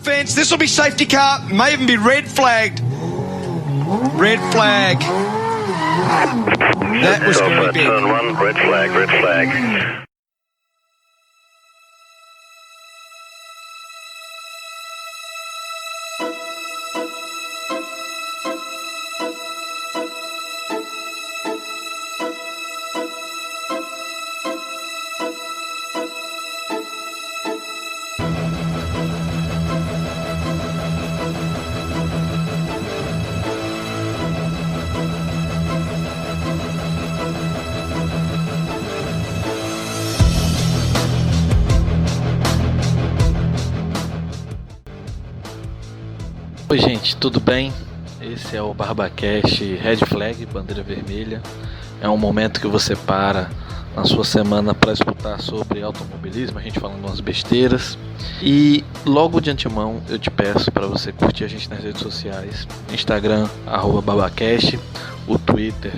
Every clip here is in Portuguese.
Fence. This will be safety car. May even be red flagged. Red flag. That was very big. Turn 1, red flag, red flag. Oi gente, tudo bem? Esse é o BarbaCast Red Flag, bandeira vermelha. É um momento que você para na sua semana para escutar sobre automobilismo, a gente falando umas besteiras. E logo de antemão eu te peço para você curtir a gente nas redes sociais: Instagram, @BarbaCast, o Twitter,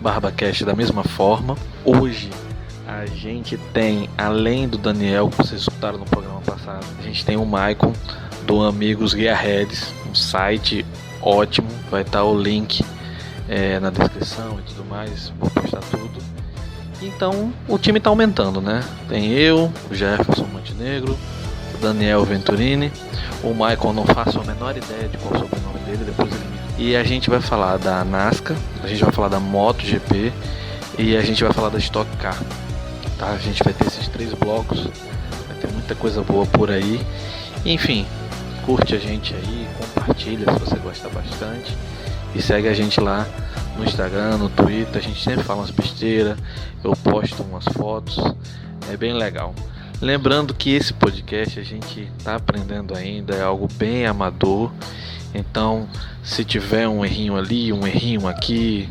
@BarbaCast da mesma forma. Hoje a gente tem, além do Daniel, que vocês escutaram no programa passado, a gente tem o Maicon do Amigos Gearheads, um site ótimo, vai estar o link na descrição e tudo mais, vou postar tudo. Então o time está aumentando, né? Tem eu, o Jefferson Montenegro, o Daniel Venturini, o Michael não faço a menor ideia de qual é o sobrenome dele, depois ele me... E a gente vai falar da NASCAR, a gente vai falar da MotoGP e a gente vai falar da Stock Car, tá? A gente vai ter esses 3 blocos, vai ter muita coisa boa por aí. Enfim, curte a gente aí, compartilha se você gosta bastante e segue a gente lá no Instagram, no Twitter. A gente sempre fala umas besteiras, eu posto umas fotos, é bem legal. Lembrando que esse podcast a gente está aprendendo ainda, é algo bem amador, então se tiver um errinho ali, um errinho aqui,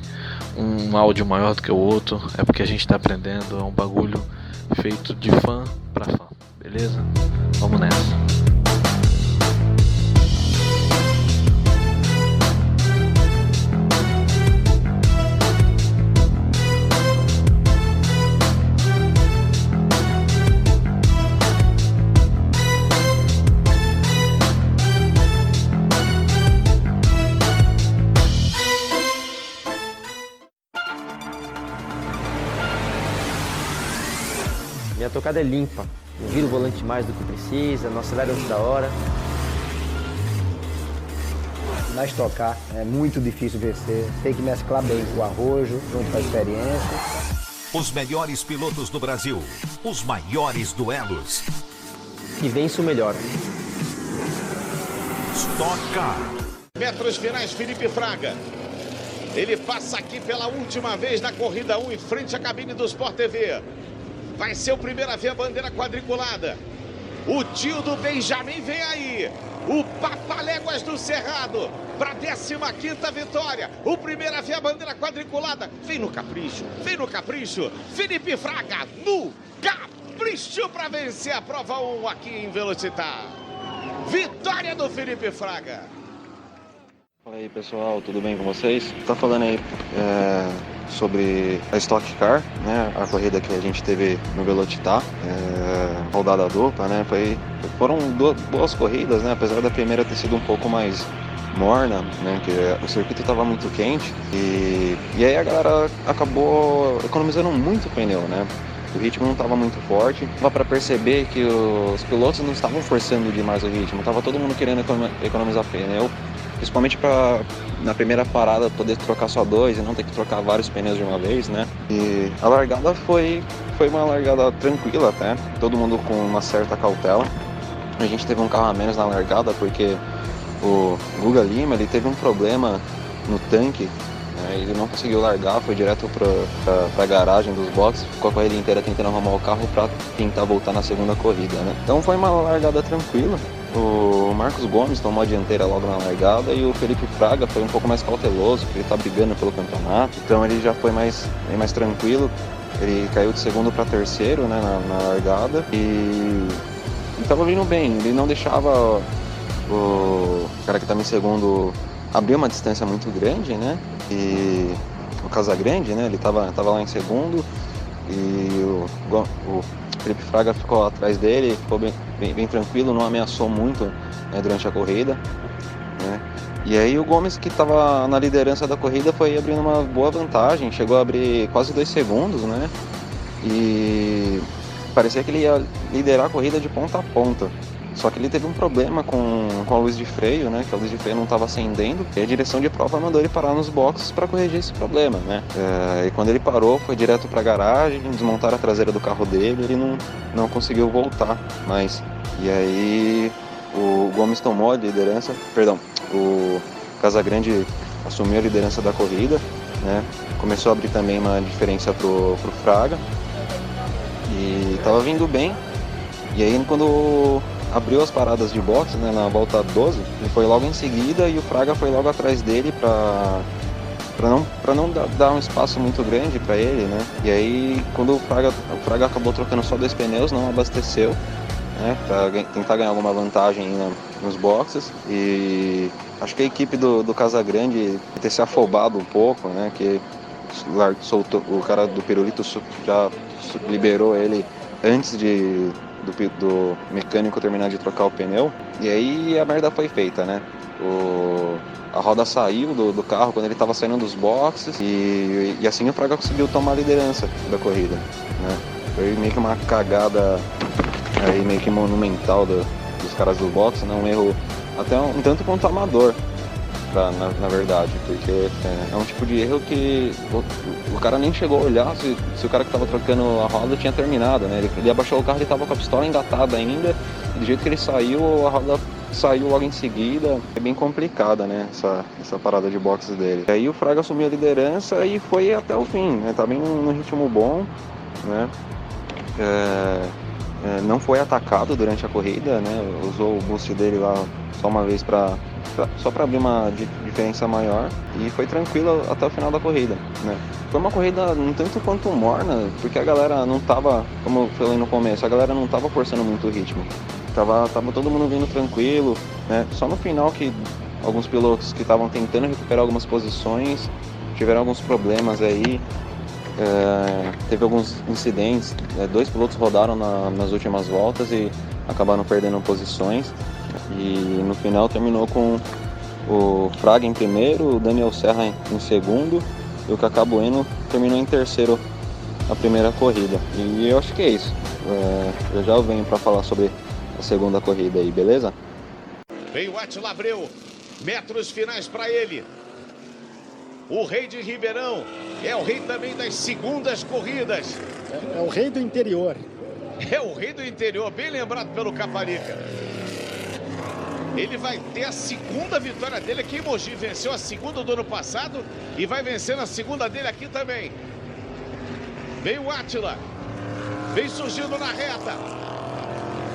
um áudio maior do que o outro, é porque a gente está aprendendo, é um bagulho feito de fã para fã, beleza? Vamos nessa. Minha tocada é limpa, não viro o volante mais do que precisa, não acelera antes da hora. Na Stock Car é muito difícil vencer, tem que mesclar bem com o arrojo, junto com a experiência. Os melhores pilotos do Brasil, os maiores duelos. E vence o melhor. Stock Car. Metros finais, Felipe Fraga. Ele passa aqui pela última vez na corrida 1 em frente à cabine do Sport TV. Vai ser o primeiro a ver a bandeira quadriculada. O tio do Benjamin vem aí. O Papaléguas do Cerrado para a 15ª vitória. O primeiro a ver a bandeira quadriculada. Vem no capricho, vem no capricho. Felipe Fraga no capricho para vencer a prova 1 aqui em Velocitar. Vitória do Felipe Fraga. Fala aí pessoal, tudo bem com vocês? Tá falando aí sobre a Stock Car, né? A corrida que a gente teve no Velocitar, rodada dupla, né? Foram boas corridas, né? Apesar da primeira ter sido um pouco mais morna, né? Que o circuito estava muito quente e aí a galera acabou economizando muito pneu, né? O ritmo não estava muito forte, dava para perceber que os pilotos não estavam forçando demais o ritmo, estava todo mundo querendo economizar pneu, principalmente para na primeira parada poder trocar só 2 e não ter que trocar vários pneus de uma vez, né? E a largada foi uma largada tranquila até, todo mundo com uma certa cautela. A gente teve um carro a menos na largada porque o Guga Lima ele teve um problema no tanque, né? Ele não conseguiu largar, foi direto para a garagem dos boxes, ficou a corrida inteira tentando arrumar o carro para tentar voltar na segunda corrida, né? Então foi uma largada tranquila. O Marcos Gomes tomou a dianteira logo na largada e o Felipe Fraga foi um pouco mais cauteloso, porque ele está brigando pelo campeonato, então ele já foi bem mais tranquilo. Ele caiu de segundo para terceiro, né, na largada e estava vindo bem, ele não deixava o cara que estava em segundo abrir uma distância muito grande, né, e o Casagrande, né, ele estava lá em segundo e o O Felipe Fraga ficou atrás dele, ficou bem tranquilo, não ameaçou muito, né, durante a corrida, né? E aí o Gomes, que estava na liderança da corrida, foi abrindo uma boa vantagem, chegou a abrir quase 2 segundos, né? E parecia que ele ia liderar a corrida de ponta a ponta. Só que ele teve um problema com a luz de freio, né? Que a luz de freio não estava acendendo. E a direção de prova mandou ele parar nos boxes para corrigir esse problema, né? E quando ele parou, foi direto para a garagem, desmontaram a traseira do carro dele, ele não conseguiu voltar mais. E aí o Gomes tomou a liderança, o Casagrande assumiu a liderança da corrida, né? Começou a abrir também uma diferença pro Fraga e estava vindo bem. E aí quando abriu as paradas de boxe, né, na volta 12, ele foi logo em seguida e o Fraga foi logo atrás dele para não dar um espaço muito grande para ele, né? E aí quando o Fraga acabou trocando só 2 pneus, não abasteceu, né, para tentar ganhar alguma vantagem nos boxes. E acho que a equipe do Casagrande ter se afobado um pouco, né, que soltou, o cara do Pirulito já liberou ele antes do mecânico terminar de trocar o pneu, e aí a merda foi feita, né? A roda saiu do carro quando ele estava saindo dos boxes e assim o Fraga conseguiu tomar a liderança da corrida, né? Foi meio que uma cagada aí meio que monumental dos caras do boxe, né? Um erro até um tanto quanto amador, na verdade, porque é um tipo de erro que o cara nem chegou a olhar se o cara que estava trocando a roda tinha terminado, né? Ele abaixou o carro, ele estava com a pistola engatada ainda, e do jeito que ele saiu, a roda saiu logo em seguida. É bem complicada, né, essa parada de boxes dele. E aí o Fraga assumiu a liderança e foi até o fim, né? Tá bem num ritmo bom, né? Não foi atacado durante a corrida, né? Usou o boost dele lá só uma vez só para abrir uma diferença maior e foi tranquilo até o final da corrida, né? Foi uma corrida um tanto quanto morna, porque a galera não tava, como eu falei no começo, a galera não tava forçando muito o ritmo. Tava todo mundo vindo tranquilo, né? Só no final que alguns pilotos que estavam tentando recuperar algumas posições tiveram alguns problemas aí. Teve alguns incidentes, 2 pilotos rodaram nas últimas voltas e acabaram perdendo posições, e no final terminou com o Fraga em primeiro, o Daniel Serra em segundo e o Kaká Bueno terminou em terceiro a primeira corrida. E eu acho que é isso. Eu já venho para falar sobre a segunda corrida aí, beleza? Vem o Átila Abreu, metros finais para ele. O rei de Ribeirão é o rei também das segundas corridas. É o rei do interior. É o rei do interior, bem lembrado pelo Caparica. Ele vai ter a segunda vitória dele aqui em Mogi. Venceu a segunda do ano passado e vai vencer a segunda dele aqui também. Vem o Átila. Vem surgindo na reta.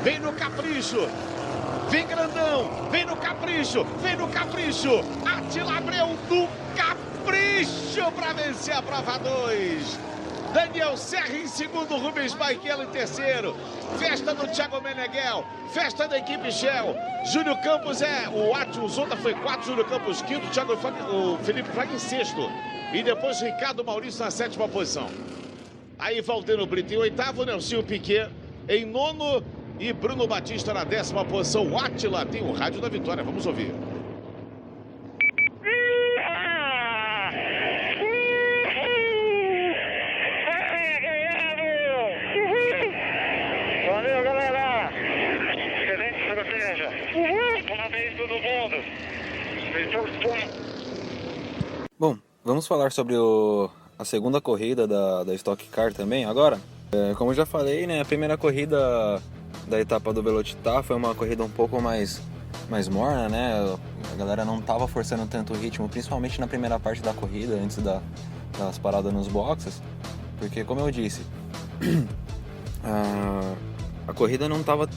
Vem no capricho. Vem grandão. Vem no capricho. Vem no capricho. Átila Abreu do capricho para vencer a prova 2. Daniel Serra em segundo, Rubens Barrichello em terceiro. Festa do Thiago Meneghel, festa da equipe Shell. Júlio Campos o Zonda foi 4, Júlio Campos quinto, o Felipe Fraga em sexto. E depois Ricardo Maurício na 7ª posição. Aí Valdeno Brito em 8º, Nelsinho Piquet em 9º e Bruno Batista na 10ª posição. O Átila tem o rádio da vitória, vamos ouvir. Bom, vamos falar sobre a segunda corrida da Stock Car também agora. Como eu já falei, né, a primeira corrida da etapa do Velocitar foi uma corrida um pouco mais morna, né? A galera não estava forçando tanto o ritmo, principalmente na primeira parte da corrida, antes das paradas nos boxes, porque, como eu disse, a corrida não estava...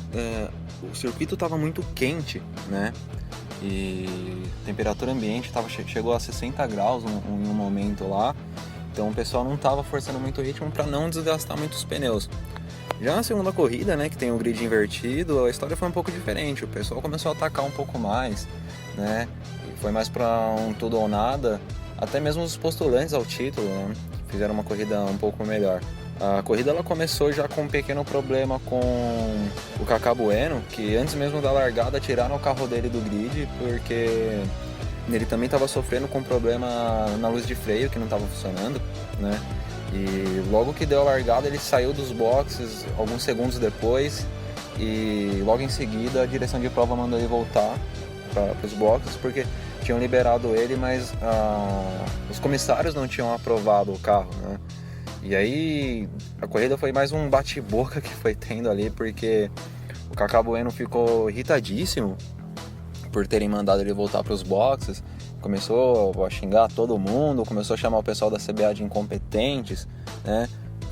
o circuito estava muito quente, né? E a temperatura ambiente chegou a 60 graus em um momento lá, então o pessoal não estava forçando muito o ritmo para não desgastar muito os pneus. Já na segunda corrida, né, que tem o grid invertido, a história foi um pouco diferente. O pessoal começou a atacar um pouco mais, né? E foi mais para um tudo ou nada. Até mesmo os postulantes ao título, né, fizeram uma corrida um pouco melhor. A corrida ela começou já com um pequeno problema com o Kaká Bueno, que antes mesmo da largada tiraram o carro dele do grid, porque ele também estava sofrendo com problema na luz de freio, que não estava funcionando, né? E logo que deu a largada ele saiu dos boxes alguns segundos depois e logo em seguida a direção de prova mandou ele voltar para os boxes, porque tinham liberado ele, mas os comissários não tinham aprovado o carro, né? E aí a corrida foi mais um bate-boca que foi tendo ali, porque o Kaká Bueno ficou irritadíssimo por terem mandado ele voltar para os boxes, começou a xingar todo mundo, começou a chamar o pessoal da CBA de incompetentes, né?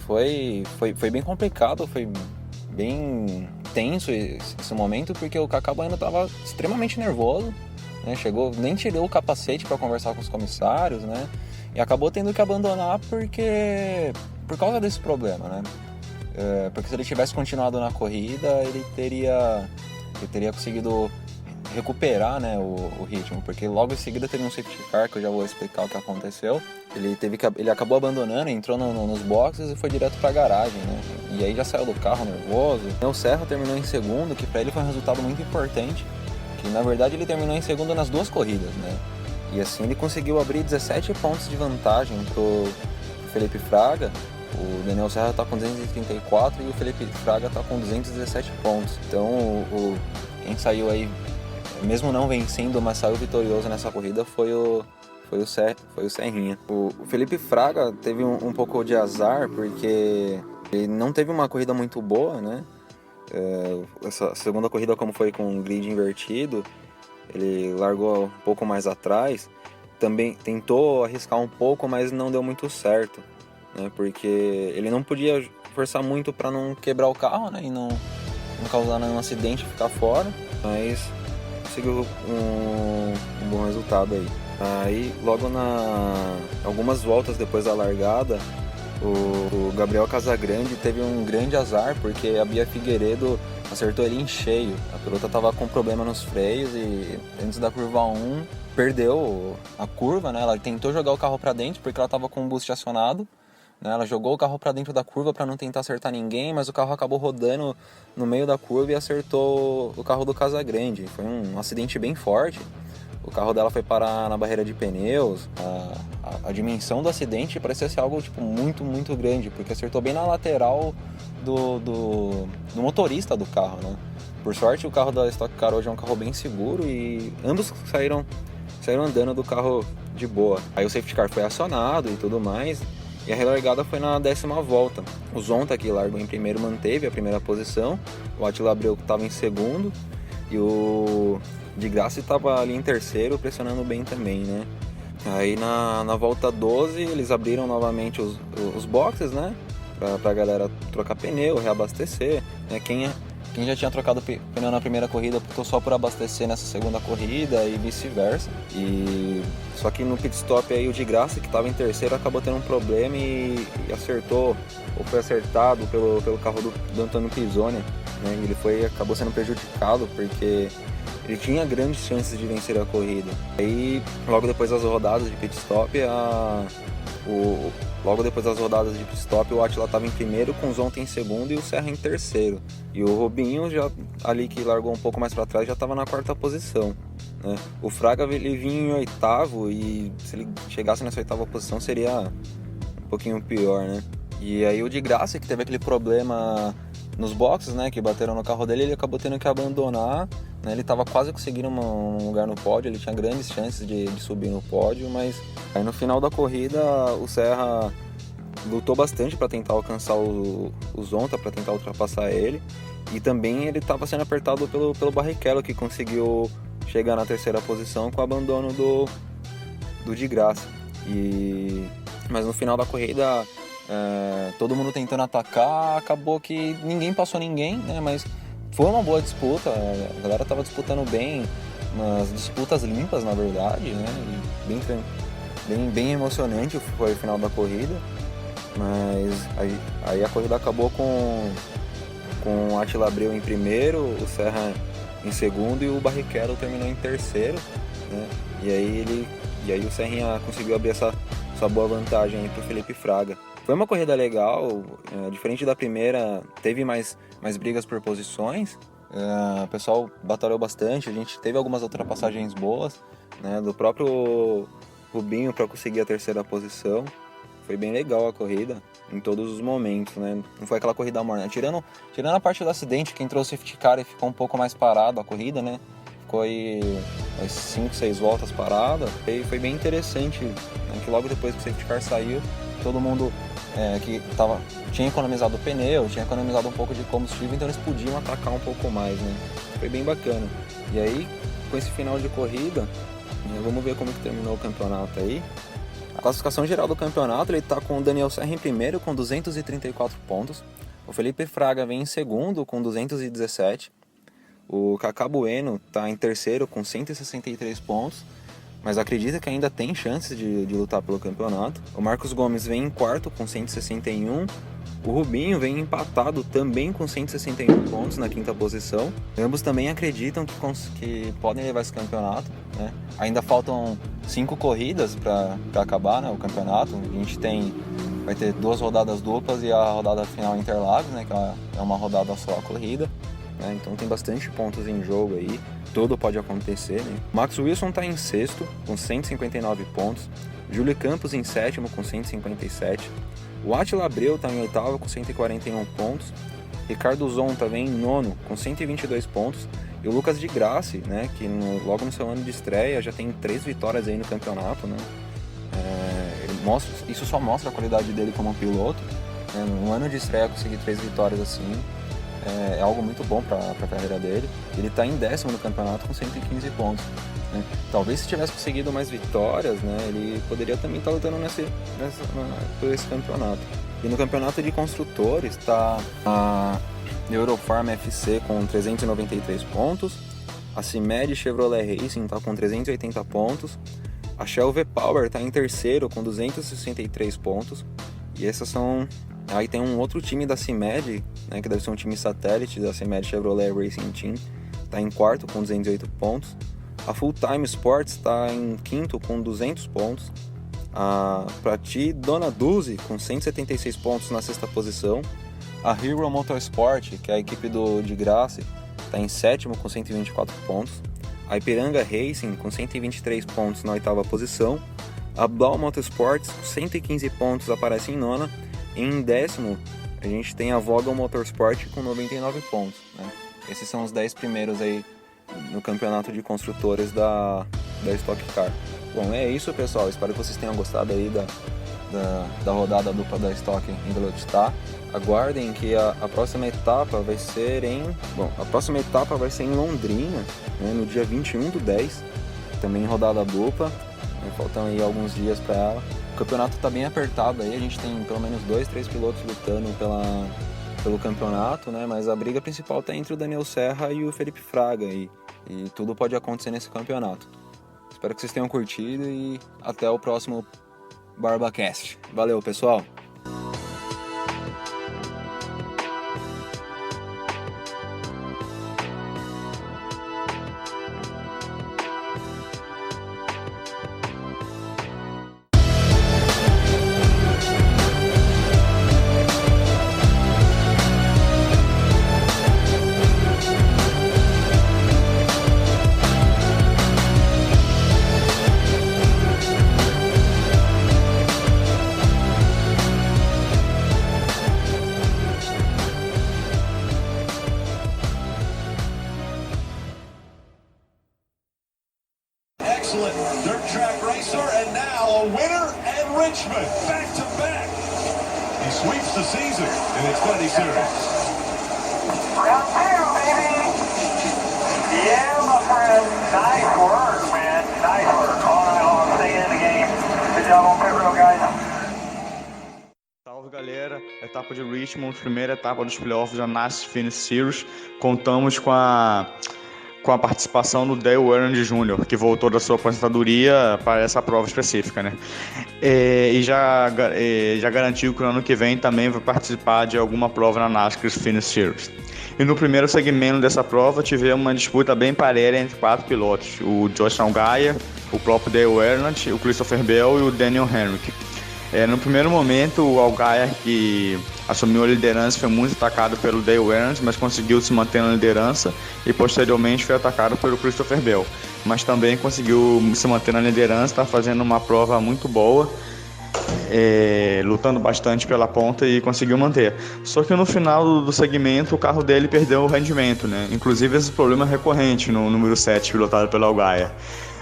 Foi bem complicado, foi bem tenso esse momento, porque o Kaká Bueno estava extremamente nervoso, né? Chegou, nem tirou o capacete para conversar com os comissários, né? E acabou tendo que abandonar por causa desse problema, né? Porque se ele tivesse continuado na corrida, ele teria conseguido recuperar, né, o ritmo, porque logo em seguida teve um safety car, que eu já vou explicar o que aconteceu. Ele acabou abandonando, entrou nos boxes e foi direto para a garagem, né? E aí já saiu do carro nervoso. O Serra terminou em segundo, que para ele foi um resultado muito importante, que na verdade ele terminou em segundo nas duas corridas, né? E assim ele conseguiu abrir 17 pontos de vantagem pro Felipe Fraga. O Daniel Serra está com 234 e o Felipe Fraga está com 217 pontos. Então quem saiu aí, mesmo não vencendo, mas saiu vitorioso nessa corrida foi o Serrinha. O Felipe Fraga teve um pouco de azar, porque ele não teve uma corrida muito boa, né? Essa segunda corrida, como foi com o grid invertido, ele largou um pouco mais atrás. Também tentou arriscar um pouco, mas não deu muito certo, né? Porque ele não podia forçar muito para não quebrar o carro, né? E não causar nenhum acidente e ficar fora, mas conseguiu um bom resultado aí. Aí logo algumas voltas depois da largada, o Gabriel Casagrande teve um grande azar, porque a Bia Figueiredo acertou ele em cheio. A pilota estava com problema nos freios e antes da curva 1 perdeu a curva, né? Ela tentou jogar o carro para dentro porque ela estava com o boost acionado, né? Ela jogou o carro para dentro da curva para não tentar acertar ninguém, mas o carro acabou rodando no meio da curva e acertou o carro do Casagrande. Foi um acidente bem forte. O carro dela foi parar na barreira de pneus. A dimensão do acidente parecia ser algo tipo, muito, muito grande, porque acertou bem na lateral do motorista do carro, né? Por sorte, o carro da Stock Car hoje é um carro bem seguro e ambos saíram andando do carro de boa. Aí o safety car foi acionado e tudo mais, e a relargada foi na 10ª volta. O Zonta, que largou em primeiro, manteve a primeira posição, o Attila Abreu estava em segundo, e o De Graça estava ali em terceiro, pressionando bem também, né? Aí na volta 12 eles abriram novamente os boxes, né? Pra galera trocar pneu, reabastecer, né? Quem já tinha trocado pneu na primeira corrida optou só por abastecer nessa segunda corrida e vice-versa. Só que no pit stop aí o De Graça, que estava em terceiro, acabou tendo um problema e acertou, ou foi acertado pelo carro do Antônio Pisoni, né? Ele acabou sendo prejudicado porque ele tinha grandes chances de vencer a corrida. Aí, logo depois das rodadas de pit stop, o Attila estava em primeiro, com o Zonta em segundo e o Serra em terceiro. E o Robinho, já ali que largou um pouco mais para trás, já estava na 4ª posição, né? O Fraga ele vinha em 8º e se ele chegasse nessa 8ª posição seria um pouquinho pior, né? E aí o De Graça, que teve aquele problema nos boxes, né, que bateram no carro dele, ele acabou tendo que abandonar, né? Ele estava quase conseguindo um lugar no pódio, ele tinha grandes chances de subir no pódio, mas aí no final da corrida o Serra lutou bastante para tentar alcançar o Zonta, para tentar ultrapassar ele, e também ele estava sendo apertado pelo Barrichello, que conseguiu chegar na 3ª posição com o abandono do De Graça. Mas no final da corrida, todo mundo tentando atacar, acabou que ninguém passou ninguém, né? Mas foi uma boa disputa, a galera estava disputando bem, umas disputas limpas na verdade, né? E bem emocionante foi o final da corrida, mas aí a corrida acabou com o Attila Abreu em primeiro, o Serra em segundo e o Barrichello terminou em terceiro, né? E aí o Serrinha conseguiu abrir essa boa vantagem para o Felipe Fraga. Foi uma corrida legal, diferente da primeira, teve mais brigas por posições. O pessoal batalhou bastante, a gente teve algumas ultrapassagens boas, né, do próprio Rubinho para conseguir a terceira posição. Foi bem legal a corrida em todos os momentos, né? Não foi aquela corrida morna. Tirando a parte do acidente, que entrou o safety car e ficou um pouco mais parado a corrida, né? Ficou aí umas 5, 6 voltas parada. Foi bem interessante, né? Que logo depois que o safety car saiu, todo mundo tinha economizado o pneu, tinha economizado um pouco de combustível, então eles podiam atacar um pouco mais, né? Foi bem bacana. E aí, com esse final de corrida, vamos ver como que terminou o campeonato aí. A classificação geral do campeonato, ele está com o Daniel Serra em primeiro com 234 pontos. O Felipe Fraga vem em segundo com 217. O Kaká Bueno está em terceiro com 163 pontos. Mas acredita que ainda tem chances de lutar pelo campeonato. O Marcos Gomes vem em quarto com 161. O Rubinho vem empatado também com 161 pontos na quinta posição. Ambos também acreditam que podem levar esse campeonato, né? Ainda faltam 5 corridas para acabar, né, o campeonato. A gente vai ter 2 rodadas duplas e a rodada final Interlagos, né, que é uma rodada só a corrida. Né? Então tem bastante pontos em jogo aí. Tudo pode acontecer, né? Max Wilson está em sexto com 159 pontos. Júlio Campos em sétimo com 157. O Átila Abreu está em oitavo com 141 pontos. Ricardo Zon também em nono com 122 pontos. E o Lucas de Grassi, né, que logo no seu ano de estreia já tem 3 vitórias aí no campeonato, né? Isso só mostra a qualidade dele como piloto. Né? No ano de estreia conseguir 3 vitórias assim é algo muito bom para a carreira dele. Ele está em décimo no campeonato com 115 pontos. Né? Talvez se tivesse conseguido mais vitórias, né, ele poderia também estar lutando por esse campeonato. E no campeonato de construtores está a Eurofarm FC com 393 pontos, a CIMED Chevrolet Racing está com 380 pontos, a Shell V-Power está em terceiro com 263 pontos, e essas são... Aí tem um outro time da CIMED, né, que deve ser um time satélite da CIMED Chevrolet Racing Team, está em quarto com 208 pontos. A Full Time Sports está em quinto com 200 pontos. A Prati Dona Duzi com 176 pontos na sexta posição. A Hero Motorsport, que é a equipe de Grassi, está em sétimo com 124 pontos. A Ipiranga Racing com 123 pontos na oitava posição. A Blau Motorsports com 115 pontos aparece em nona. E em décimo a gente tem a Vogel Motorsport com 99 pontos. Né? Esses são os 10 primeiros aí no campeonato de construtores da Stock Car. Bom, é isso, pessoal. Espero que vocês tenham gostado aí da rodada dupla da Stock em Velocitar. Aguardem que a próxima etapa vai ser em Londrina, né, no dia 21/10, também rodada dupla. Faltam aí alguns dias para ela. O campeonato está bem apertado aí, a gente tem pelo menos 2, 3 pilotos lutando pelo campeonato, né? Mas a briga principal está entre o Daniel Serra e o Felipe Fraga e tudo pode acontecer nesse campeonato. Espero que vocês tenham curtido e até o próximo BarbaCast. Valeu, pessoal! Dirt track racer, and now a winner at Richmond, back to back. He sweeps the season in Xfinity Series. Round 2, baby. Yeah, my friend. Nice work, man. Nice work. All right, on. Stay in the game. Good job on pit road, guys. Salve, galera. Etapa de Richmond, primeira etapa dos playoffs da NASCAR Xfinity Series. Contamos com a participação do Dale Earnhardt Jr., que voltou da sua aposentadoria para essa prova específica, né? E já garantiu que no ano que vem também vai participar de alguma prova na NASCAR Xfinity Series. E no primeiro segmento dessa prova tivemos uma disputa bem parelha entre 4 pilotos: o Josh Allgaier, o próprio Dale Earnhardt, o Christopher Bell e o Daniel Hemric. No primeiro momento, o Allgaier, que assumiu a liderança, foi muito atacado pelo Dale Earnhardt, mas conseguiu se manter na liderança e posteriormente foi atacado pelo Christopher Bell, mas também conseguiu se manter na liderança, está fazendo uma prova muito boa, lutando bastante pela ponta e conseguiu manter. Só que no final do segmento o carro dele perdeu o rendimento, né? Inclusive esse problema é recorrente no número 7, pilotado pelo Allgaier.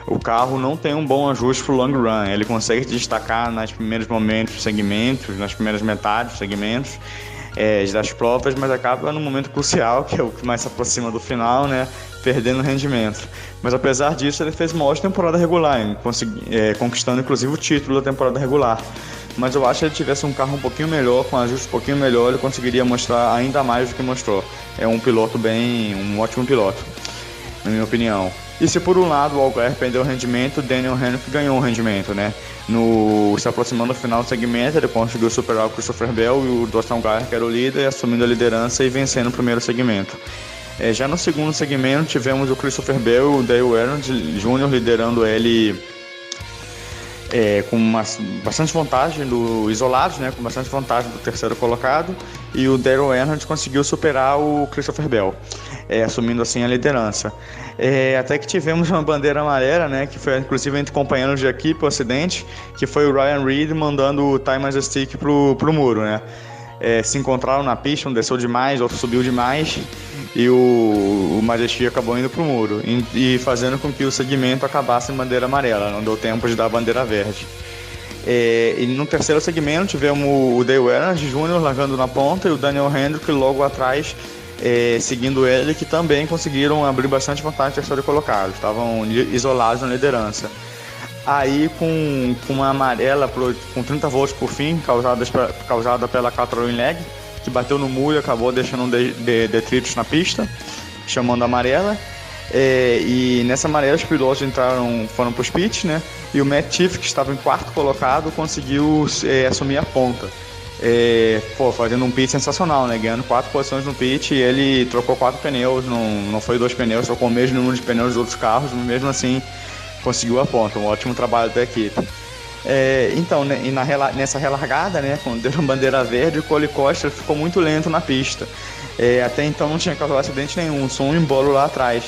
O carro não tem um bom ajuste para o long run, ele consegue destacar nos primeiros momentos dos segmentos, nas primeiras metades dos segmentos das provas, mas acaba no momento crucial, que é o que mais se aproxima do final, né, perdendo rendimento. Mas apesar disso, ele fez uma ótima temporada regular, conquistando inclusive o título da temporada regular. Mas eu acho que se ele tivesse um carro um pouquinho melhor, com um ajuste um pouquinho melhor, ele conseguiria mostrar ainda mais do que mostrou. É um ótimo piloto, na minha opinião. E se por um lado o Allgaier perdeu o rendimento, o Daniel Hemric ganhou o rendimento, né? Se aproximando do final do segmento, ele conseguiu superar o Christopher Bell e o Dustin Allgaier, que era o líder, assumindo a liderança e vencendo o primeiro segmento. Já no segundo segmento tivemos o Christopher Bell e o Dale Earnhardt Jr. liderando ele com bastante vantagem isolados, né? Com bastante vantagem do terceiro colocado, e o Dale Earnhardt conseguiu superar o Christopher Bell, assumindo assim a liderança. Até que tivemos uma bandeira amarela, né? Que foi inclusive entre companheiros de equipe, o acidente, que foi o Ryan Reed mandando o Ty Majestyk pro muro, né? Se encontraram na pista, um desceu demais, outro subiu demais, e o Majestyk acabou indo pro muro e fazendo com que o segmento acabasse em bandeira amarela, não deu tempo de dar a bandeira verde. E no terceiro segmento tivemos o Dale Earnhardt Jr. largando na ponta e o Daniel Hemric logo atrás, seguindo ele, que também conseguiram abrir bastante vantagem no terceiro colocado, estavam isolados na liderança. Aí com uma amarela com 30 volts por fim, causada pela Caterham Leg, que bateu no muro e acabou deixando detritos na pista, chamando a amarela. E nessa amarela os pilotos foram para os pits, né? E o Matt Tifft, que estava em quarto colocado, conseguiu assumir a ponta, fazendo um pit sensacional, né? Ganhando 4 posições no pit, e ele trocou 4 pneus, não foi 2 pneus, trocou o mesmo número de pneus dos outros carros, mas mesmo assim conseguiu a ponta. Um ótimo trabalho da equipe. Então, né, nessa relargada, né, quando deu a bandeira verde, o Cole Costa ficou muito lento na pista. Até então não tinha causado acidente nenhum, só um embolo lá atrás.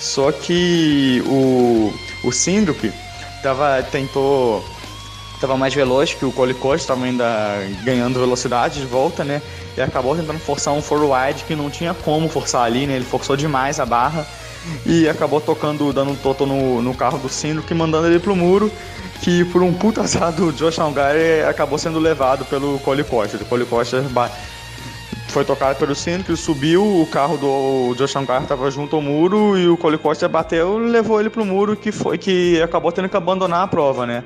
Só que o Cindrup estava mais veloz que o Cole Costa, estava ainda ganhando velocidade de volta, né, e acabou tentando forçar um four-wide que não tinha como forçar ali, né, ele forçou demais a barra e acabou dando um toto no carro do Cindrup, mandando ele pro muro, que por um puta azar do Josh Allgaier acabou sendo levado pelo Cole Costa. O Cole Costa foi tocado pelo Cindrup, subiu, o carro do Josh Allgaier estava junto ao muro e o Cole Costa bateu e levou ele pro muro, que acabou tendo que abandonar a prova, né?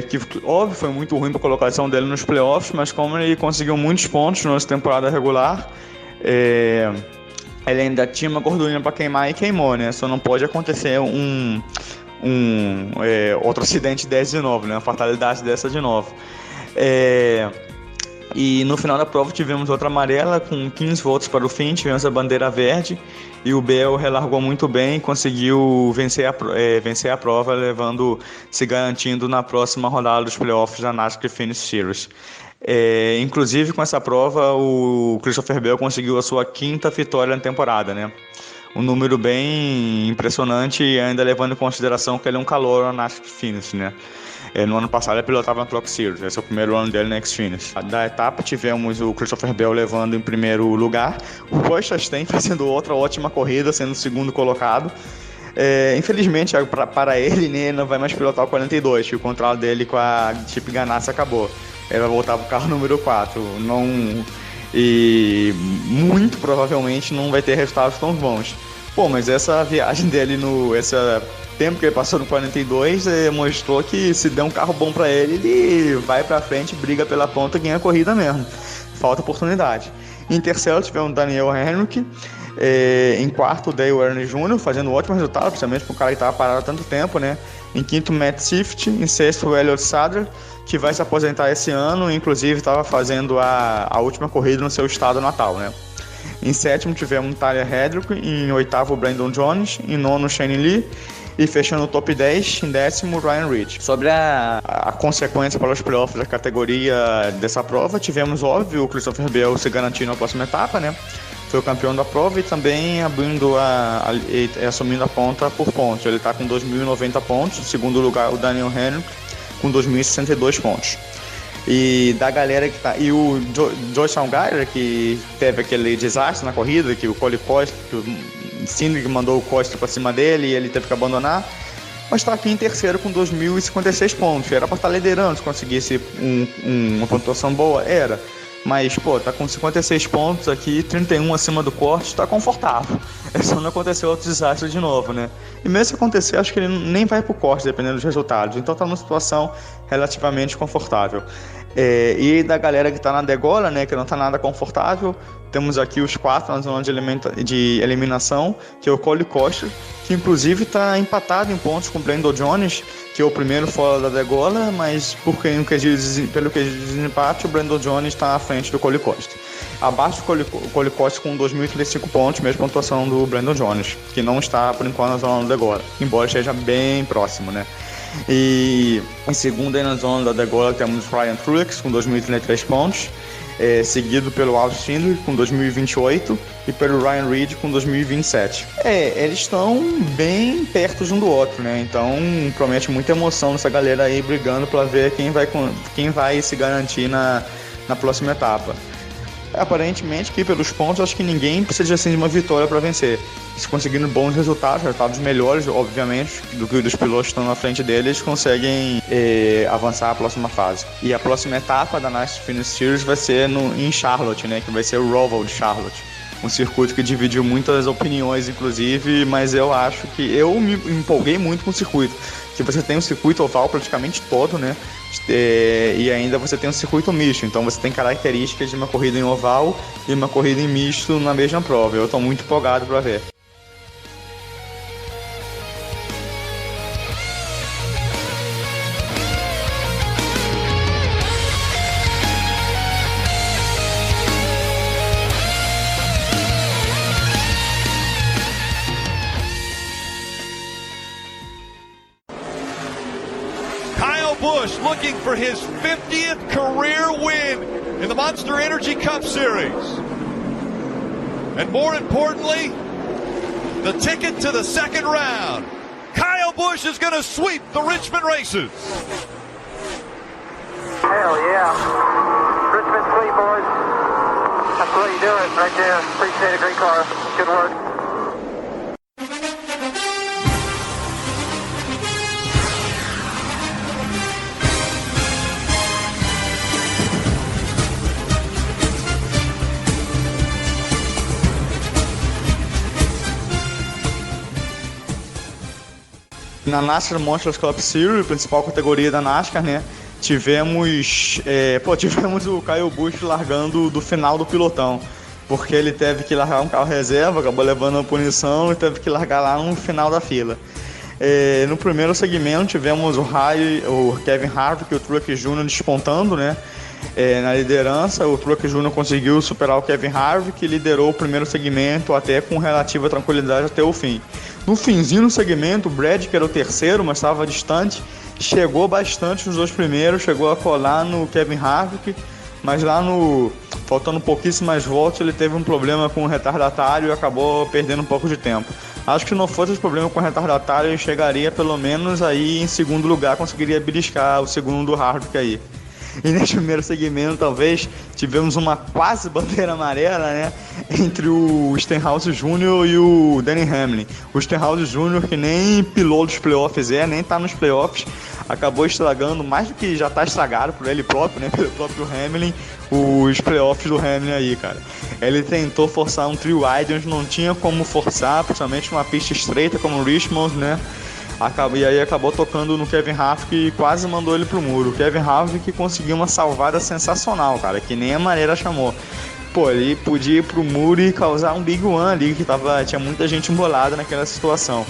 Que óbvio foi muito ruim para a colocação dele nos playoffs, mas como ele conseguiu muitos pontos na temporada regular, ele ainda tinha uma gordurinha para queimar e queimou, né? Só não pode acontecer outro acidente desse de novo, né? Uma fatalidade dessa de novo. E no final da prova tivemos outra amarela com 15 volts para o fim, tivemos a bandeira verde e o Bell relargou muito bem e conseguiu vencer a prova, se garantindo na próxima rodada dos playoffs da NASCAR Finish Series. Inclusive com essa prova o Christopher Bell conseguiu a sua 5ª vitória na temporada, né? Um número bem impressionante, e ainda levando em consideração que ele é um calouro na NASCAR Finish, né? No ano passado ele pilotava na Truck Series, esse é o primeiro ano dele na Xfinity. Da etapa tivemos o Christopher Bell levando em primeiro lugar, o Roy Chastain fazendo outra ótima corrida, sendo o segundo colocado. Infelizmente para ele, né, ele não vai mais pilotar o 42, que o contrato dele com a Chip Ganassi acabou. Ele vai voltar para o carro número 4. E muito provavelmente não vai ter resultados tão bons. Mas essa viagem dele esse tempo que ele passou no 42 mostrou que se der um carro bom para ele vai para frente, briga pela ponta e ganha a corrida mesmo. Falta oportunidade. Em terceiro tivemos o Daniel Hemric, em quarto o Dale Earnhardt Jr. fazendo um ótimo resultado, principalmente para um cara que estava parado há tanto tempo, né? Em quinto, Matt Tifft. Em sexto, o Elliott Sadler, que vai se aposentar esse ano, inclusive estava fazendo a última corrida no seu estado natal, né? Em sétimo tivemos Tyler Hedrick, em oitavo o Brandon Jones, em nono o Shane Lee, E fechando o top 10, em 10º, Ryan Reed. Sobre a consequência para os playoffs da categoria dessa prova, tivemos, óbvio, o Christopher Bell se garantindo na próxima etapa, né? Foi o campeão da prova e também assumindo a ponta por pontos. Ele está com 2.090 pontos. Em segundo lugar, o Daniel Hemric com 2.062 pontos. E da galera que tá. E o Joyce Allgaier, que teve aquele desastre na corrida, que o Cole Costa, que o Cindric mandou o Costa para cima dele e ele teve que abandonar. Mas está aqui em terceiro com 2.056 pontos. Era para estar liderando, se conseguisse uma pontuação boa, era. Mas, pô, tá com 56 pontos aqui, 31 acima do corte, tá confortável. É só não acontecer outro desastre de novo, né? E mesmo se acontecer, acho que ele nem vai pro corte, dependendo dos resultados. Então tá numa situação relativamente confortável. E da galera que tá na degola, né, que não tá nada confortável, temos aqui os 4 na zona de eliminação, que é o Cole Costa, que inclusive está empatado em pontos com o Brandon Jones, que é o primeiro fora da degola, mas pelo quesito de desempate, o Brandon Jones está à frente do Cole Costa. Abaixo do Cole Costa com 2.035 pontos, mesma pontuação do Brandon Jones, que não está por enquanto na zona da degola, embora esteja bem próximo, né? E em segundo aí na zona da degola temos Ryan Truex com 2.033 pontos, seguido pelo Austin Cindric com 2028 e pelo Ryan Reed com 2027. Eles estão bem perto um do outro, né? Então promete muita emoção nessa galera aí brigando para ver quem vai se garantir na próxima etapa. Aparentemente, aqui pelos pontos, acho que ninguém precisa assim, de uma vitória para vencer. Se conseguindo bons resultados melhores, obviamente, do que os pilotos que estão na frente deles, conseguem avançar à próxima fase. E a próxima etapa da NASCAR Finish Series vai ser em Charlotte, né, que vai ser o Roval de Charlotte. Um circuito que dividiu muitas opiniões, inclusive, mas eu acho que eu me empolguei muito com o circuito. Que você tem um circuito oval praticamente todo, né? E ainda você tem um circuito misto, então você tem características de uma corrida em oval e uma corrida em misto na mesma prova. Eu estou muito empolgado para ver. Busch looking for his 50th career win in the Monster Energy Cup Series. And more importantly, the ticket to the second round. Kyle Busch is going to sweep the Richmond races. Hell yeah. Richmond sweep, boys. That's the way you do it right there. Appreciate it. Great car. Good work. Na NASCAR Monsters Cup Series, principal categoria da NASCAR, né? Tivemos o Kyle Busch largando do final do pilotão, porque ele teve que largar um carro reserva, acabou levando uma punição e teve que largar lá no final da fila. No primeiro segmento tivemos o Kevin Harvick e o Truex Jr. despontando, né? Na liderança, o Truex Jr. conseguiu superar o Kevin Harvick, que liderou o primeiro segmento até com relativa tranquilidade até o fim. No finzinho do segmento, o Brad, que era o terceiro, mas estava distante, chegou bastante nos dois primeiros, chegou a colar no Kevin Harvick, mas faltando pouquíssimas voltas, ele teve um problema com o retardatário e acabou perdendo um pouco de tempo. Acho que se não fosse esse problema com o retardatário, ele chegaria pelo menos aí em segundo lugar, conseguiria beliscar o segundo do Harvick aí. E nesse primeiro segmento, talvez, tivemos uma quase bandeira amarela, né, entre o Stenhouse Jr. e o Denny Hamlin. O Stenhouse Jr., que nem piloto dos playoffs nem tá nos playoffs, acabou estragando, mais do que já tá estragado por ele próprio, né, pelo próprio Hamlin, os playoffs do Hamlin aí, cara. Ele tentou forçar um trio wide, onde não tinha como forçar, principalmente uma pista estreita como o Richmond, né. E aí acabou tocando no Kevin Harvick e quase mandou ele pro muro. O Kevin Harvick conseguiu uma salvada sensacional, cara, que nem a Mareira chamou. Pô, ele podia ir pro muro e causar um Big One ali, que tinha muita gente embolada naquela situação.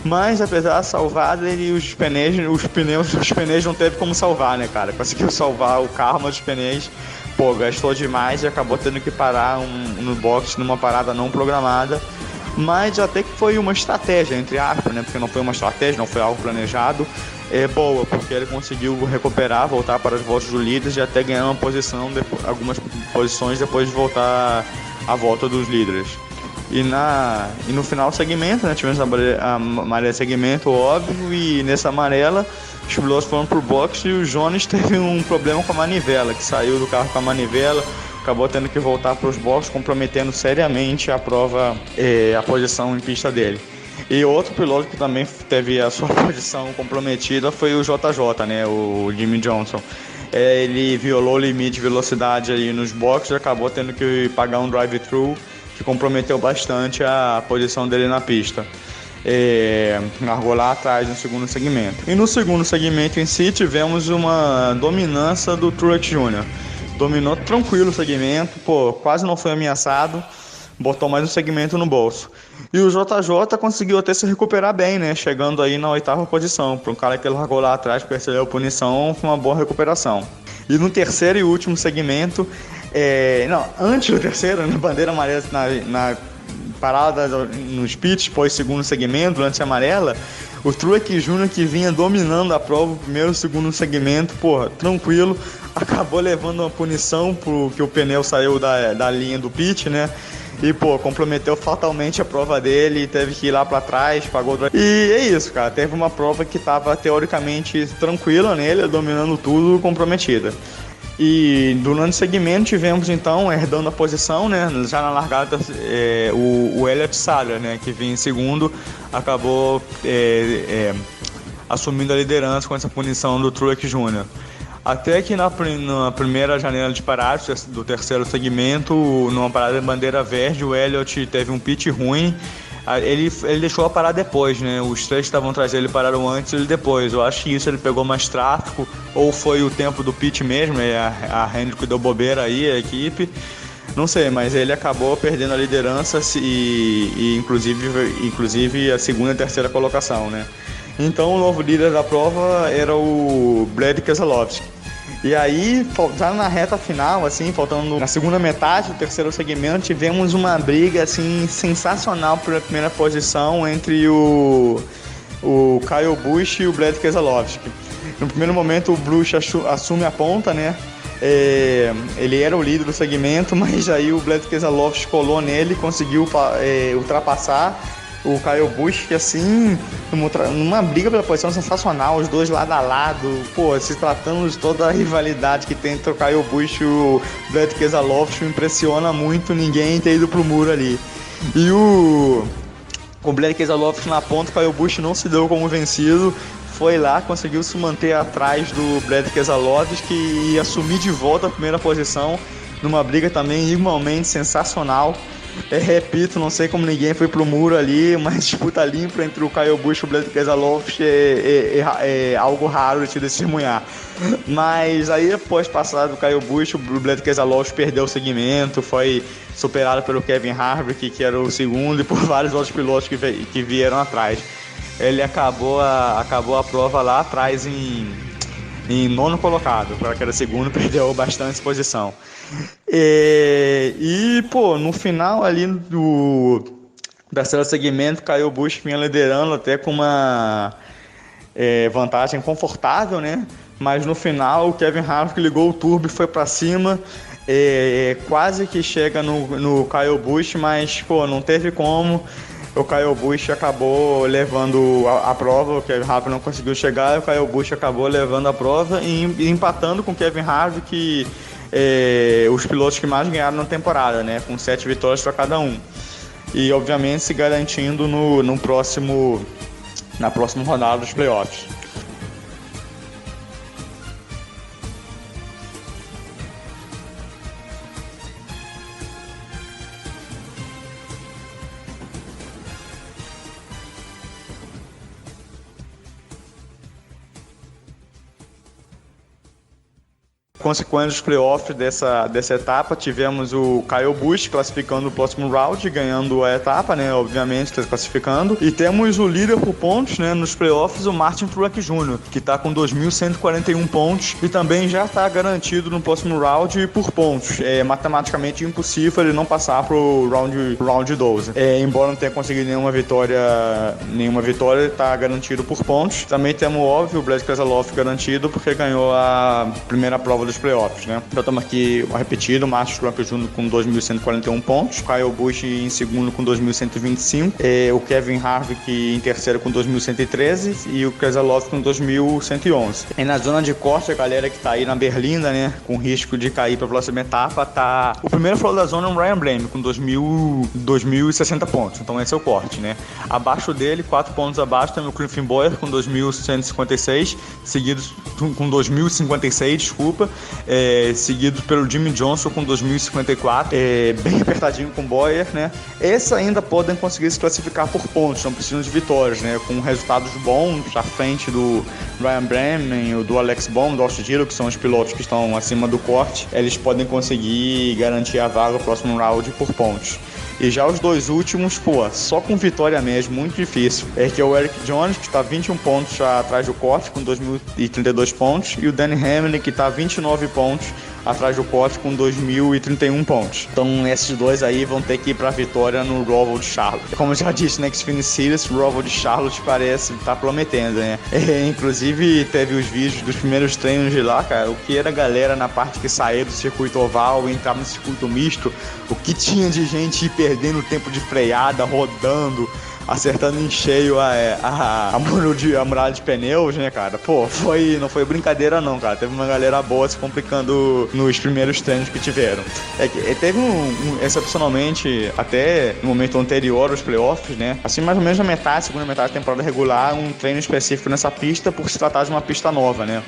Mas apesar da salvada, os pneus não teve como salvar, né, cara? Conseguiu salvar o carro, mas os pneus, gastou demais e acabou tendo que parar no box numa parada não programada. mas até que foi uma estratégia, entre aspas, né? Porque não foi uma estratégia, não foi algo planejado, boa, porque ele conseguiu recuperar, voltar para as voltas do líder e até ganhar uma posição, algumas posições depois de voltar à volta dos líderes. E no final do segmento, né, tivemos a amarela segmento, óbvio, e nessa amarela os pilotos foram pro boxe e o Jones teve um problema com a manivela, que saiu do carro com a manivela, acabou tendo que voltar para os boxes, comprometendo seriamente a prova, a posição em pista dele. E outro piloto que também teve a sua posição comprometida foi o JJ, né, o Jimmy Johnson. Ele violou o limite de velocidade aí nos boxes e acabou tendo que pagar um drive-thru, que comprometeu bastante a posição dele na pista. Largou lá atrás no segundo segmento. E no segundo segmento em si tivemos uma dominância do Truex Jr. Dominou tranquilo o segmento, quase não foi ameaçado, botou mais um segmento no bolso. E o JJ conseguiu até se recuperar bem, né? Chegando aí na 8ª posição. Para um cara que largou lá atrás, percebeu a punição, foi uma boa recuperação. E no terceiro e último segmento, antes do terceiro, na bandeira amarela, na parada nos pits, pós segundo segmento, antes amarela, o Truex Jr., que vinha dominando a prova, o primeiro e segundo segmento, tranquilo, acabou levando uma punição porque o pneu saiu da linha do pit, né? E, comprometeu fatalmente a prova dele, teve que ir lá pra trás, pagou... E é isso, cara, teve uma prova que tava teoricamente tranquila nele, dominando tudo, comprometida. E durante o segmento tivemos, então, herdando a posição, né, já na largada, o Elliott Sadler, né, que vinha em segundo, acabou assumindo a liderança com essa punição do Truex Jr. Até que na primeira janela de paradas do terceiro segmento, numa parada de bandeira verde, o Elliott teve um pit ruim. Ele deixou a parar depois, né? Os três que estavam atrás dele pararam antes e ele depois. Eu acho que isso ele pegou mais tráfego, ou foi o tempo do pit mesmo, a Hendrick deu bobeira aí, a equipe. Não sei, mas ele acabou perdendo a liderança e inclusive a segunda e terceira colocação, né? Então o novo líder da prova era o Brad Keselowski. E aí, já na reta final, assim, faltando na segunda metade do terceiro segmento, tivemos uma briga assim, sensacional pela primeira posição entre o Kyle Busch e o Brad Keselowski. No primeiro momento o Busch assume a ponta, né? Ele era o líder do segmento, mas aí o Brad Keselowski colou nele, conseguiu ultrapassar o Kyle Busch, que assim, numa briga pela posição sensacional, os dois lado a lado, se tratando de toda a rivalidade que tem entre o Kyle Busch e o Brad Keselowski, impressiona muito ninguém ter ido pro muro ali. E o Brad Keselowski na ponta, o Kyle Busch não se deu como vencido, foi lá, conseguiu se manter atrás do Brad Keselowski e assumir de volta a primeira posição, numa briga também igualmente sensacional. Repito, não sei como ninguém foi pro muro ali, mas disputa limpa entre o Kyle Busch e o Brad Keselowski é algo raro de testemunhar. Mas aí, após passar do Kyle Busch, o Brad Keselowski perdeu o segmento, foi superado pelo Kevin Harvick, que era o segundo, e por vários outros pilotos que vieram atrás. Ele acabou a prova lá atrás em nono colocado, para que era segundo, perdeu bastante posição. No final ali do terceiro segmento, Kyle Busch vinha liderando até com uma vantagem confortável, né? Mas no final o Kevin Harvick ligou o turbo e foi para cima, quase que chega no Kyle Busch, mas não teve como. O Kyle Busch acabou levando a prova, o Kevin Harvick não conseguiu chegar, e o Kyle Busch acabou levando a prova e empatando com o Kevin Harvick, os pilotos que mais ganharam na temporada, né, com 7 vitórias para cada um. E obviamente se garantindo na próxima rodada dos playoffs. Consequência dos playoffs dessa etapa, tivemos o Kyle Busch classificando o próximo round, ganhando a etapa, né, obviamente, classificando. E temos o líder por pontos, né, nos playoffs, o Martin Truex Jr., que está com 2.141 pontos e também já está garantido no próximo round por pontos. É matematicamente impossível ele não passar pro round 12. Embora não tenha conseguido nenhuma vitória, está garantido por pontos. Também temos, óbvio, o Brad Keselowski garantido, porque ganhou a primeira prova dos playoffs, né? Então estamos aqui repetido, o Martin Truex Jr. com 2.141 pontos, Kyle Busch em segundo com 2.125, o Kevin Harvick em terceiro com 2.113 e o Keselowski com 2.111. E na zona de corte, a galera que tá aí na berlinda, né, com risco de cair para a próxima etapa, tá o primeiro fora da zona é o Ryan Blaney com 2.060 pontos, então esse é o corte, né? Abaixo dele, 4 pontos abaixo, tem o Cliff Bowyer com 2.156, seguido com 2.056, desculpa, seguido pelo Jimmy Johnson com 2.054, bem apertadinho com o Bowyer, né? Esses ainda podem conseguir se classificar por pontos, não precisam de vitórias, né? Com resultados bons à frente do Ryan Blaney, do Alex Bowman, do Austin Dillon, que são os pilotos que estão acima do corte, eles podem conseguir garantir a vaga no próximo round por pontos. E já os dois últimos, só com vitória mesmo, muito difícil. Que é o Eric Jones, que está 21 pontos atrás do corte, com 2.032 pontos. E o Danny Hamlin, que está 29 pontos atrás do corte, com 2.031 pontos. Então esses dois aí vão ter que ir para a vitória no Roval de Charlotte. Como eu já disse, na Xfinity Series, o Roval de Charlotte parece estar prometendo, né? Inclusive teve os vídeos dos primeiros treinos de lá, cara, o que era a galera na parte que saía do circuito oval e entrava no circuito misto, o que tinha de gente perdendo tempo de freada, rodando, acertando em cheio a muralha de pneus, né, cara? Não foi brincadeira não, cara. Teve uma galera boa se complicando nos primeiros treinos que tiveram. Teve excepcionalmente, até no momento anterior aos playoffs, né? Assim, mais ou menos na segunda metade da temporada regular, um treino específico nessa pista por se tratar de uma pista nova, né?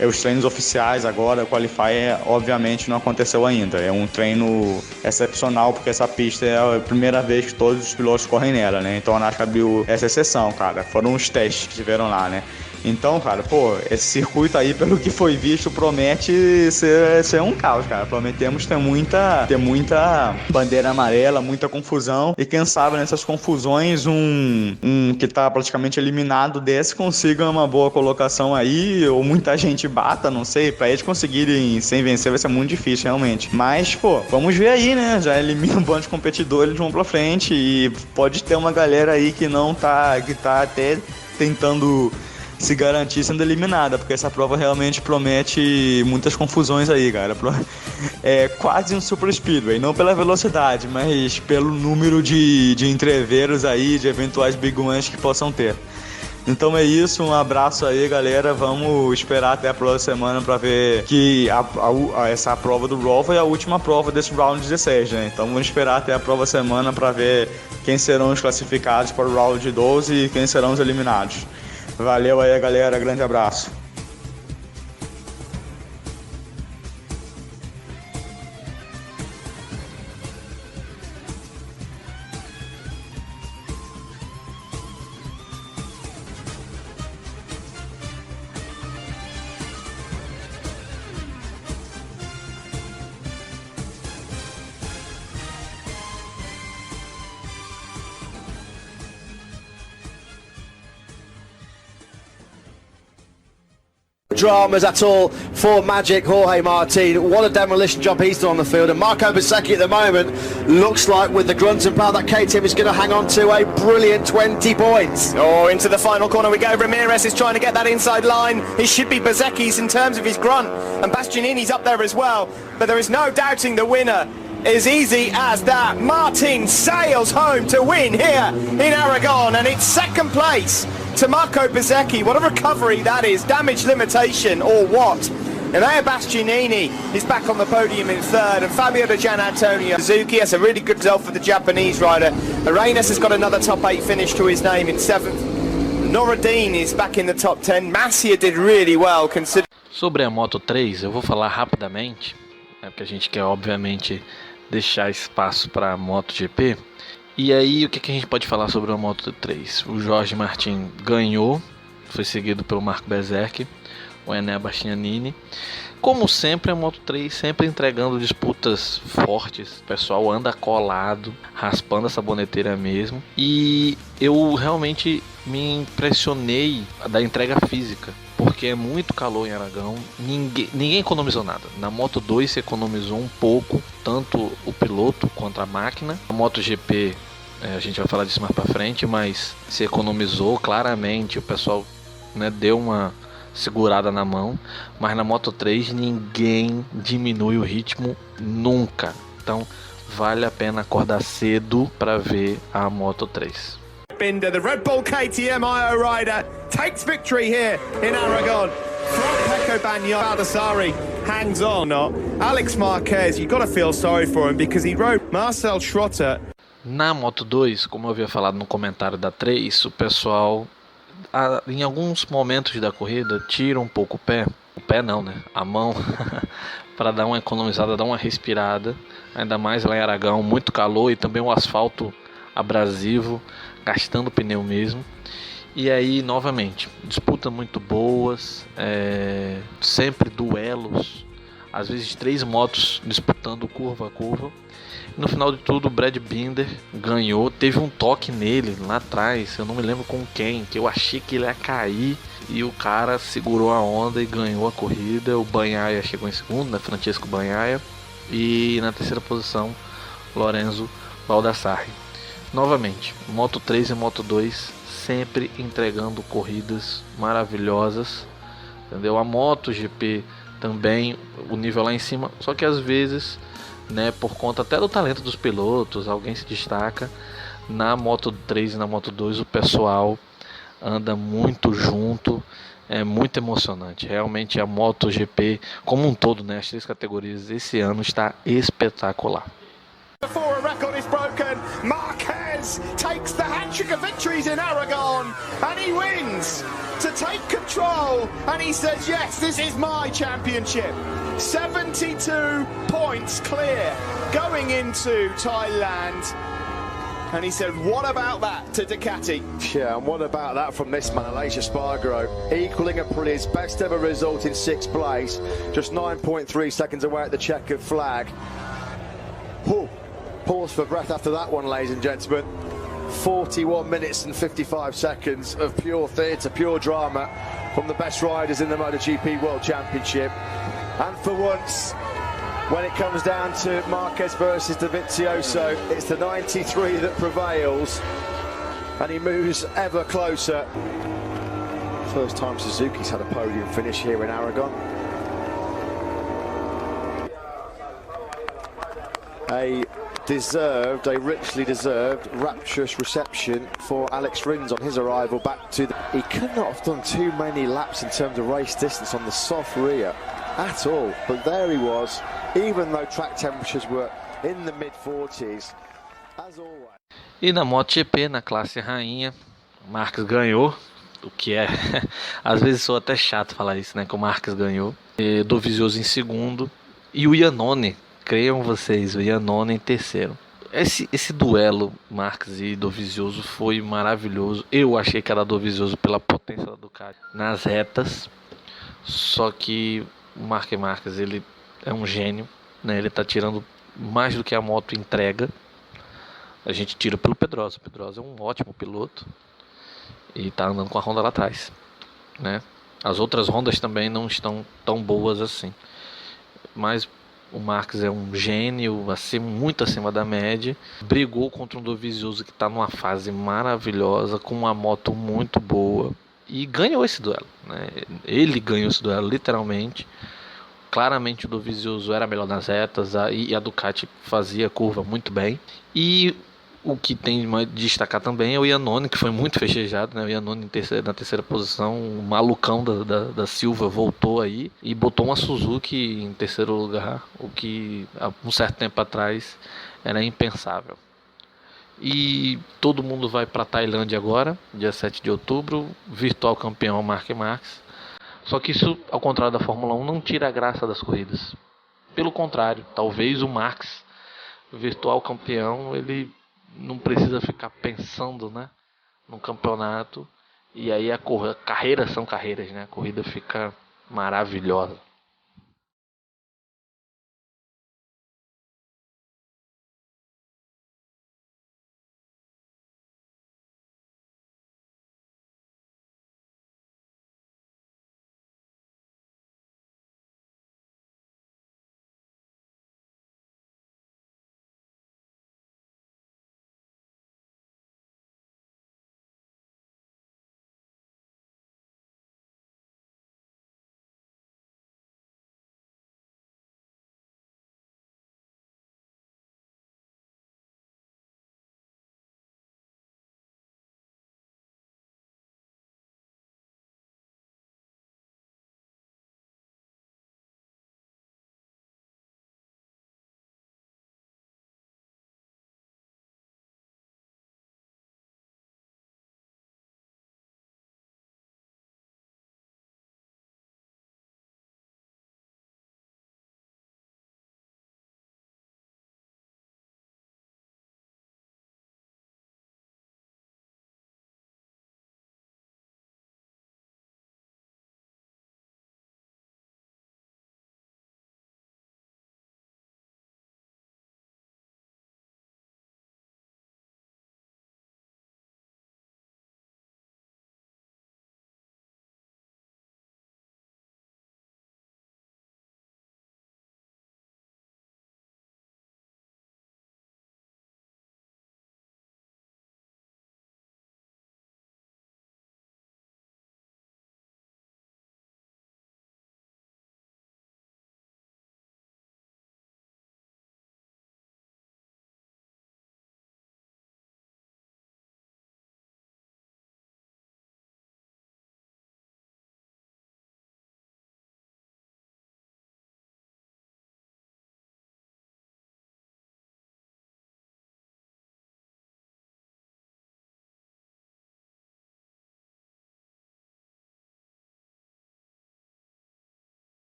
Os treinos oficiais agora, o Qualify, obviamente não aconteceu ainda. É um treino excepcional, porque essa pista é a primeira vez que todos os pilotos correm nela, né? Então a NASCAR abriu essa exceção, cara. Foram os testes que tiveram lá, né? Então, cara, esse circuito aí, pelo que foi visto, promete ser um caos, cara. Prometemos ter muita bandeira amarela, muita confusão. E quem sabe nessas confusões, um que tá praticamente eliminado desse consiga uma boa colocação aí, ou muita gente bata, não sei. Pra eles conseguirem sem vencer vai ser muito difícil, realmente. Mas, vamos ver aí, né? Já elimina um bando de competidores, eles vão pra frente. E pode ter uma galera aí que tá até tentando se garantir sendo eliminada, porque essa prova realmente promete muitas confusões aí, cara. É quase um super speedway, não pela velocidade, mas pelo número de entreveros aí, de eventuais big ones que possam ter. Então é isso, um abraço aí, galera. Vamos esperar até a próxima semana para ver que essa prova do Roval é a última prova desse round 16, né? Então vamos esperar até a próxima semana para ver quem serão os classificados para o round 12 e quem serão os eliminados. Valeu aí, galera. Grande abraço. Dramas at all for Magic Jorge Martin. What a demolition job he's done on the field. And Marco Bezzecchi at the moment looks like with the grunt and power that KTM is going to hang on to a brilliant 20 points. Oh, into the final corner we go. Ramirez is trying to get that inside line. It should be Bezzecchi's in terms of his grunt. And Bastianini's up there as well. But there is no doubting the winner. As easy as that. Martin sails home to win here in Aragon. And it's second place to Marco Bezzecchi. What a recovery that is. Damage limitation or what? And there Bastianini is back on the podium in third, and Fabio Di Gianantonio Suzuki has a really good result for the Japanese rider. Arenas has got another top 8 finish to his name in 7th. Noradine is back in the top 10. Massia did really well considering. Sobre a Moto 3, eu vou falar rapidamente, porque a gente quer obviamente deixar espaço para a MotoGP. E aí, o que a gente pode falar sobre a Moto 3? O Jorge Martin ganhou, foi seguido pelo Marco Bezzecchi, o Enea Bastianini. Como sempre, a Moto3 sempre entregando disputas fortes. O pessoal anda colado, raspando a saboneteira mesmo. E eu realmente me impressionei da entrega física, porque é muito calor em Aragão. Ninguém economizou nada. Na Moto2 se economizou um pouco, tanto o piloto quanto a máquina. A MotoGP, a gente vai falar disso mais pra frente, mas se economizou claramente. O pessoal, né, deu uma segurada na mão, mas na Moto3 ninguém diminui o ritmo nunca. Então vale a pena acordar cedo para ver a Moto3. Binder, the Red Bull KTM IO rider, takes victory here in Aragon. From Pecco Bagnaia, Baldassarri hangs on. Alex Marquez, you got to feel sorry for him because he rode Marcel Schrotter. Na Moto2, como eu havia falado no comentário da 3, o pessoal em alguns momentos da corrida tira um pouco o pé não, né? A mão para dar uma economizada, dar uma respirada, ainda mais lá em Aragão, muito calor e também o asfalto abrasivo, gastando pneu mesmo. E aí, novamente, disputas muito boas, sempre duelos, às vezes 3 motos disputando curva a curva. No final de tudo, o Brad Binder ganhou. Teve um toque nele lá atrás, eu não me lembro com quem, que eu achei que ele ia cair e o cara segurou a onda e ganhou a corrida. O Bagnaia chegou em segundo, né? Francesco Bagnaia. E na terceira posição, Lorenzo Baldassarri. Novamente, Moto3 e Moto2 sempre entregando corridas maravilhosas, entendeu? A MotoGP também, o nível lá em cima, só que às vezes, né, por conta até do talento dos pilotos, alguém se destaca. Na Moto3 e na Moto2 o pessoal anda muito junto, é muito emocionante. Realmente a MotoGP como um todo, né, as 3 categorias esse ano está espetacular. Before a record is broken, Marquez takes the hat-trick of victories in Aragon and he wins to take control and he says, yes, this is my championship. 72 points clear going into Thailand. And he said, what about that to Ducati? Yeah, and what about that from this man, Aleix Espargaro, equaling Aprilia's best ever result in 6th place, just 9.3 seconds away at the checkered flag. Whew. Pause for breath after that one, ladies and gentlemen. 41 minutes and 55 seconds of pure theatre, pure drama from the best riders in the MotoGP World Championship. And for once, when it comes down to Marquez versus Dovizioso, it's the 93 that prevails, and he moves ever closer. First time Suzuki's had a podium finish here in Aragon. A richly deserved, rapturous reception for Alex Rins on his arrival back to He could not have done too many laps in terms of race distance on the soft rear at all, but there he was, even though track temperatures were in the mid-40s, as always. E na MotoGP, na classe rainha, o Marques ganhou, o que é, às vezes sou até chato falar isso, né, que o Marques ganhou, Dovizioso em segundo, e o Iannone, creiam vocês, o Iannone em terceiro. Esse duelo Marques e Dovizioso foi maravilhoso. Eu achei que era Dovizioso pela potência da Ducati nas retas, só que o Marques ele é um gênio, né? Ele tá tirando mais do que a moto entrega. A gente tira pelo Pedrosa. O Pedrosa é um ótimo piloto e tá andando com a Honda lá atrás, né? As outras Hondas também não estão tão boas assim, mas o Marques é um gênio, muito acima da média. Brigou contra um Dovizioso que está numa fase maravilhosa, com uma moto muito boa, e ganhou esse duelo, né? Ele ganhou esse duelo literalmente. Claramente o Dovizioso era melhor nas retas, e a Ducati fazia curva muito bem. E o que tem de destacar também é o Iannone, que foi muito festejado, né? O Iannone na terceira posição, o malucão da Silva voltou aí e botou uma Suzuki em terceiro lugar, o que há um certo tempo atrás era impensável. E todo mundo vai para a Tailândia agora, dia 7 de outubro, virtual campeão Marc Marques. Só que isso, ao contrário da Fórmula 1, não tira a graça das corridas. Pelo contrário, talvez o Marques, virtual campeão, ele não precisa ficar pensando, né, no campeonato. E aí carreiras são carreiras, né? A corrida fica maravilhosa.